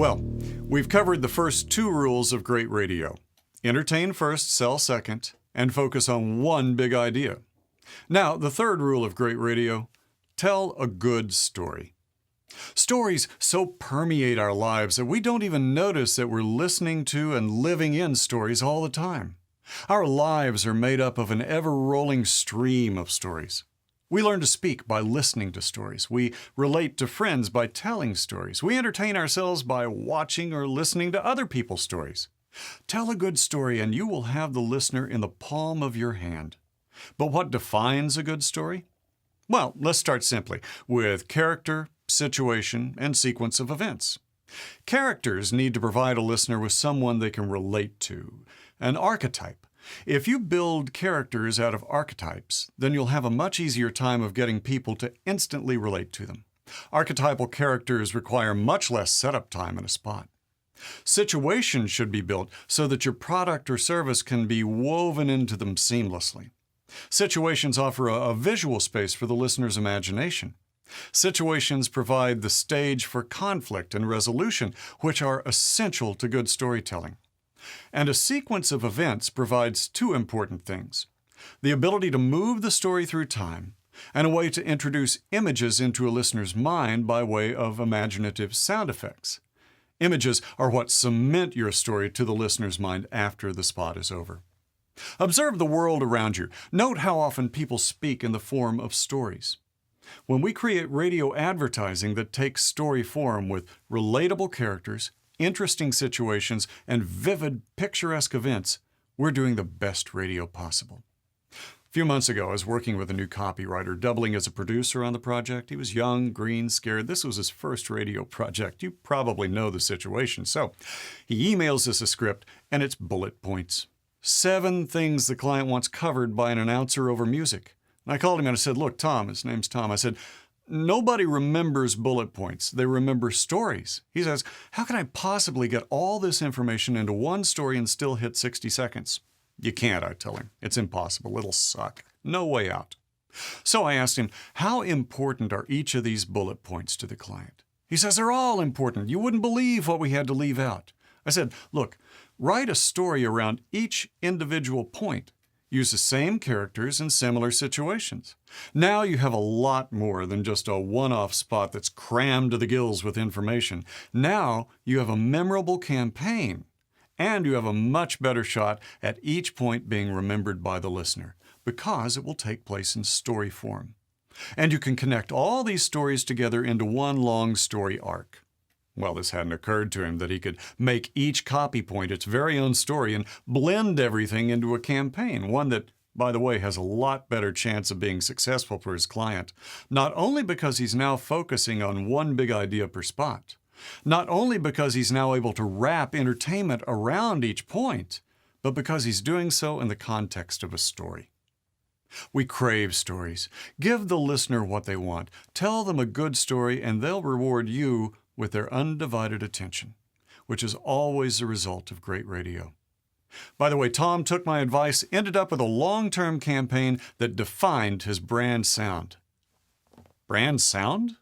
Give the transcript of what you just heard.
Well, we've covered the first two rules of great radio. Entertain first, sell second, and focus on one big idea. Now, the third rule of great radio: tell a good story. Stories so permeate our lives that we don't even notice that we're listening to and living in stories all the time. Our lives are made up of an ever-rolling stream of stories. We learn to speak by listening to stories. We relate to friends by telling stories. We entertain ourselves by watching or listening to other people's stories. Tell a good story and you will have the listener in the palm of your hand. But what defines a good story? Well, let's start simply with character, situation, and sequence of events. Characters need to provide a listener with someone they can relate to, an archetype. If you build characters out of archetypes, then you'll have a much easier time of getting people to instantly relate to them. Archetypal characters require much less setup time in a spot. Situations should be built so that your product or service can be woven into them seamlessly. Situations offer a visual space for the listener's imagination. Situations provide the stage for conflict and resolution, which are essential to good storytelling. And a sequence of events provides two important things: the ability to move the story through time, and a way to introduce images into a listener's mind by way of imaginative sound effects. Images are what cement your story to the listener's mind after the spot is over. Observe the world around you. Note how often people speak in the form of stories. When we create radio advertising that takes story form with relatable characters, interesting situations, and vivid, picturesque events, we're doing the best radio possible. A few months ago, I was working with a new copywriter, doubling as a producer on the project. He was young, green, scared. This was his first radio project. You probably know the situation. So he emails us a script, and it's bullet points. 7 things the client wants covered by an announcer over music. And I called him and I said, "Look, Tom," his name's Tom, I said, "nobody remembers bullet points. They remember stories." He says, "How can I possibly get all this information into one story and still hit 60 seconds? "You can't," I tell him. "It's impossible. It'll suck. No way out." So I asked him, how important are each of these bullet points to the client? He says, "They're all important. You wouldn't believe what we had to leave out." I said, "Look, write a story around each individual point. Use the same characters in similar situations. Now you have a lot more than just a one-off spot that's crammed to the gills with information. Now you have a memorable campaign, and you have a much better shot at each point being remembered by the listener, because it will take place in story form. And you can connect all these stories together into one long story arc." Well, this hadn't occurred to him that he could make each copy point its very own story and blend everything into a campaign, one that, by the way, has a lot better chance of being successful for his client, not only because he's now focusing on one big idea per spot, not only because he's now able to wrap entertainment around each point, but because he's doing so in the context of a story. We crave stories. Give the listener what they want. Tell them a good story, and they'll reward you with their undivided attention, which is always the result of great radio. By the way, Tom took my advice, ended up with a long-term campaign that defined his brand sound. Brand sound?